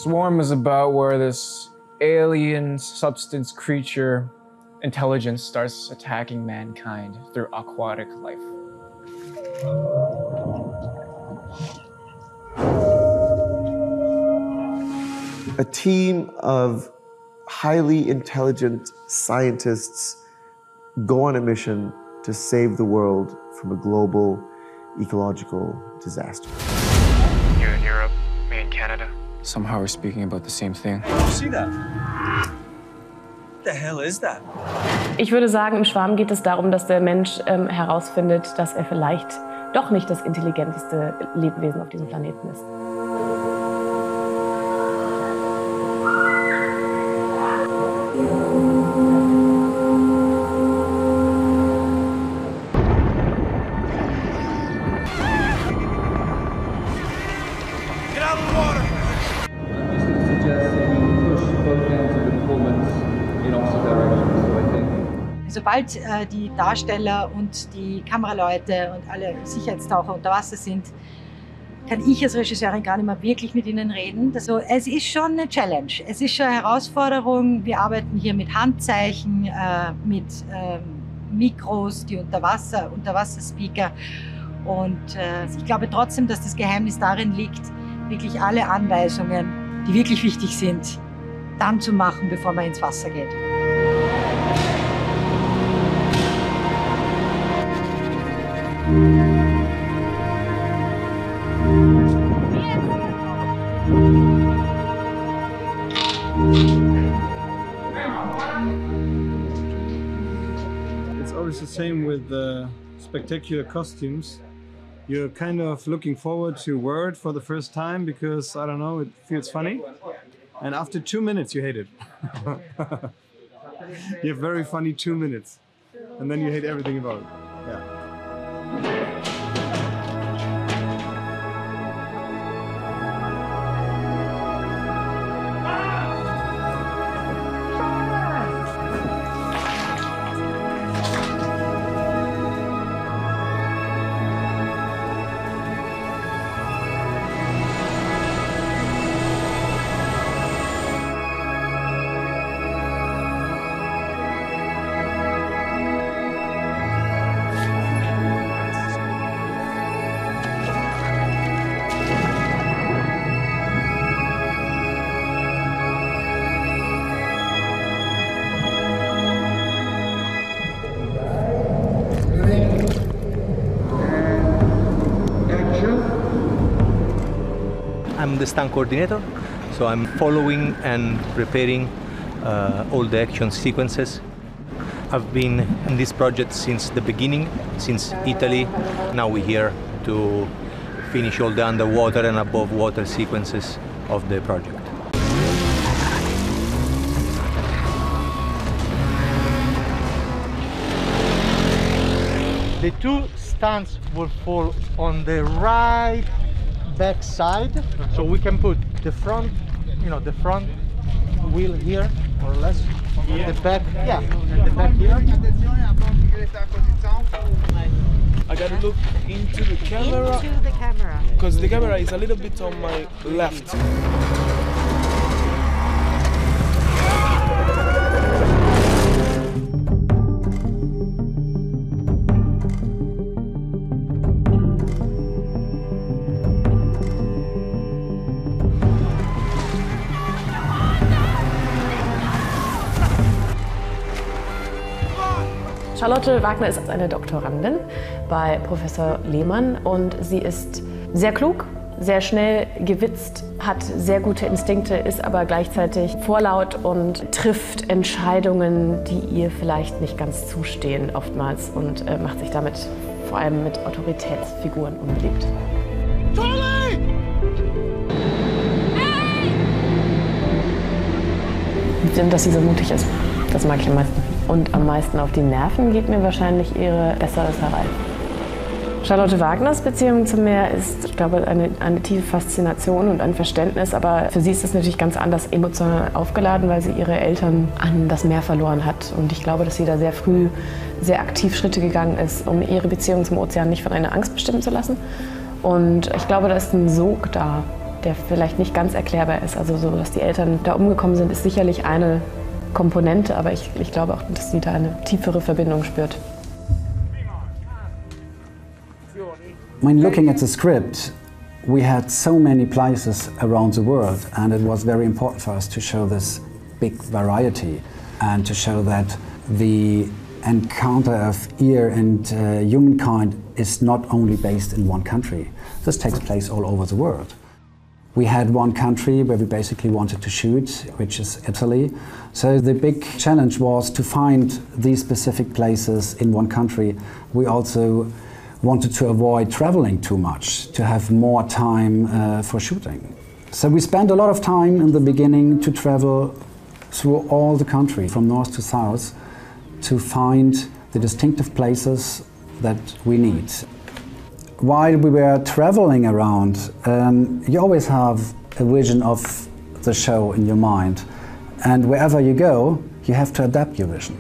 Swarm is about where this alien substance creature intelligence starts attacking mankind through aquatic life. A team of highly intelligent scientists go on a mission to save the world from a global ecological disaster. You in Europe, me in Canada. Somehow we're speaking about the same thing. Did you see that? What the hell is that? Ich würde sagen, im Schwarm geht es darum, dass der Mensch herausfindet, dass er vielleicht doch nicht das intelligenteste Lebewesen auf diesem Planeten ist. Sobald die Darsteller und die Kameraleute und alle Sicherheitstaucher unter Wasser sind, kann ich als Regisseurin gar nicht mehr wirklich mit ihnen reden. Also, es ist schon eine Challenge, es ist schon eine Herausforderung. Wir arbeiten hier mit Handzeichen, mit Mikros, die Unterwasserspeaker. Und ich glaube trotzdem, dass das Geheimnis darin liegt, wirklich alle Anweisungen, die wirklich wichtig sind, dann zu machen, bevor man ins Wasser geht. It's always the same with the spectacular costumes. You're kind of looking forward to wear it for the first time because, I don't know, it feels funny. And after 2 minutes, you hate it. You have very funny 2 minutes. And then you hate everything about it. Yeah. I'm the stunt coordinator, so I'm following and preparing all the action sequences. I've been in this project since the beginning, since Italy. Now we're here to finish all the underwater and above water sequences of the project. The two stunts will fall on the right back side, so we can put the front, the front wheel here, more or less. Yeah. The back, the back here. I gotta look into the camera. Into the camera. Because the camera is a little bit on my left. Charlotte Wagner ist eine Doktorandin bei Professor Lehmann und sie ist sehr klug, sehr schnell gewitzt, hat sehr gute Instinkte, ist aber gleichzeitig vorlaut und trifft Entscheidungen, die ihr vielleicht nicht ganz zustehen oftmals und macht sich damit vor allem mit Autoritätsfiguren unbeliebt. Charlie! Hey! Dass sie so mutig ist, das mag ich am meisten. Und am meisten auf die Nerven geht mir wahrscheinlich ihre Besserwisserei. Charlotte Wagners Beziehung zum Meer ist, ich glaube, eine tiefe Faszination und ein Verständnis. Aber für sie ist es natürlich ganz anders emotional aufgeladen, weil sie ihre Eltern an das Meer verloren hat. Und ich glaube, dass sie da sehr früh sehr aktiv Schritte gegangen ist, um ihre Beziehung zum Ozean nicht von einer Angst bestimmen zu lassen. Und ich glaube, da ist ein Sog da, der vielleicht nicht ganz erklärbar ist. Also so, dass die Eltern da umgekommen sind, ist sicherlich eine Komponente, aber ich glaube auch, dass sie da eine tiefere Verbindung spürt. When looking at the script, we had so many places around the world, and it was very important for us to show this big variety and to show that the encounter of ear and humankind is not only based in one country. This takes place all over the world. We had one country where we basically wanted to shoot, which is Italy. So the big challenge was to find these specific places in one country. We also wanted to avoid traveling too much, to have more time for shooting. So we spent a lot of time in the beginning to travel through all the country, from north to south, to find the distinctive places that we need. While we were traveling around, you always have a vision of the show in your mind. And wherever you go, you have to adapt your vision.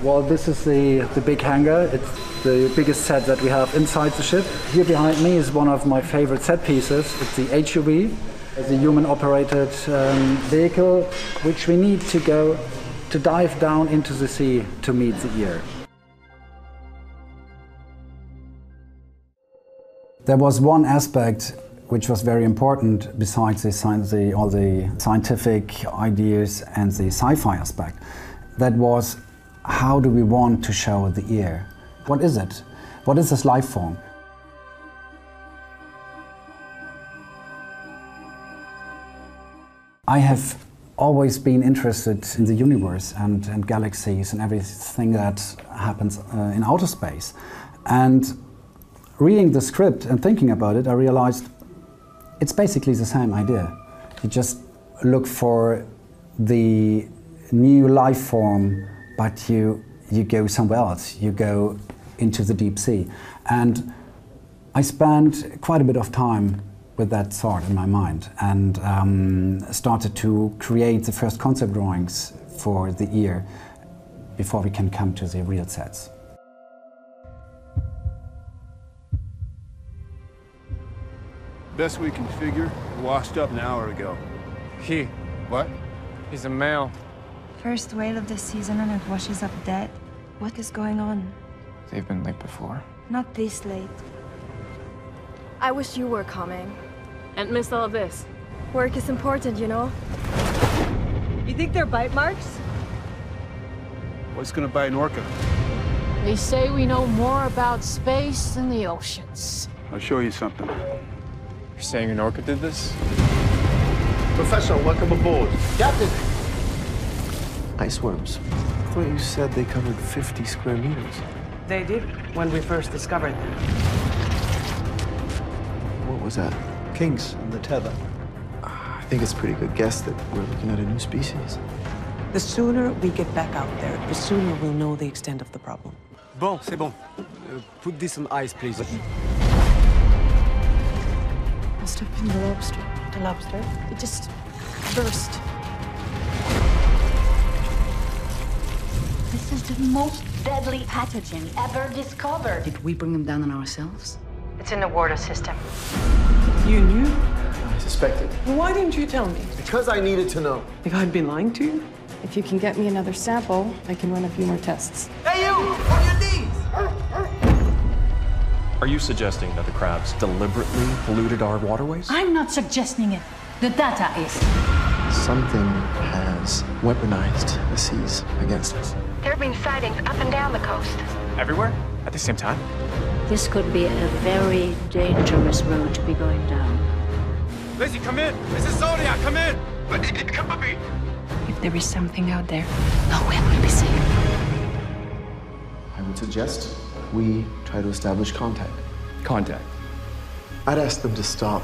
Well, this is the big hangar. It's the biggest set that we have inside the ship. Here behind me is one of my favorite set pieces. It's the HUV, the human-operated vehicle, which we need to go to dive down into the sea to meet the ear. There was one aspect which was very important besides all the scientific ideas and the sci-fi aspect. That was, how do we want to show the ear? What is it? What is this life form? I have always been interested in the universe and galaxies and everything that happens in outer space. And reading the script and thinking about it, I realized it's basically the same idea. You just look for the new life form, but you go somewhere else. You go into the deep sea. And I spent quite a bit of time with that thought in my mind and started to create the first concept drawings for the ear before we can come to the real sets. Best we can figure, washed up an hour ago. He. What? He's a male. First whale of the season and it washes up dead. What is going on? They've been late before. Not this late. I wish you were coming. And missed all of this. Work is important, you know? You think they're bite marks? What's gonna bite an orca? They say we know more about space than the oceans. I'll show you something. You're saying an orca did this? Professor, welcome aboard. Captain! Ice worms. I thought you said they covered 50 square meters. They did when we first discovered them. What was that? Kinks in the tether. I think it's a pretty good guess that we're looking at a new species. The sooner we get back out there, the sooner we'll know the extent of the problem. Bon, c'est bon. Put this on ice, please. Must have been the lobster. The lobster? It just burst. This is the most deadly pathogen ever discovered. Did we bring them down on ourselves? It's in the water system. You knew? I suspected. Why didn't you tell me? Because I needed to know. Think I'd been lying to you? If you can get me another sample, I can run a few more tests. Hey, you! On your knees! Are you suggesting that the crabs deliberately polluted our waterways? I'm not suggesting it. The data is. Something has weaponized the seas against us. There have been sightings up and down the coast. Everywhere? At the same time? This could be a very dangerous road to be going down. Lizzie, come in! This is Zodiac, come in! Come with me! If there is something out there, nowhere will be safe. I would suggest we try to establish contact. Contact. I'd ask them to stop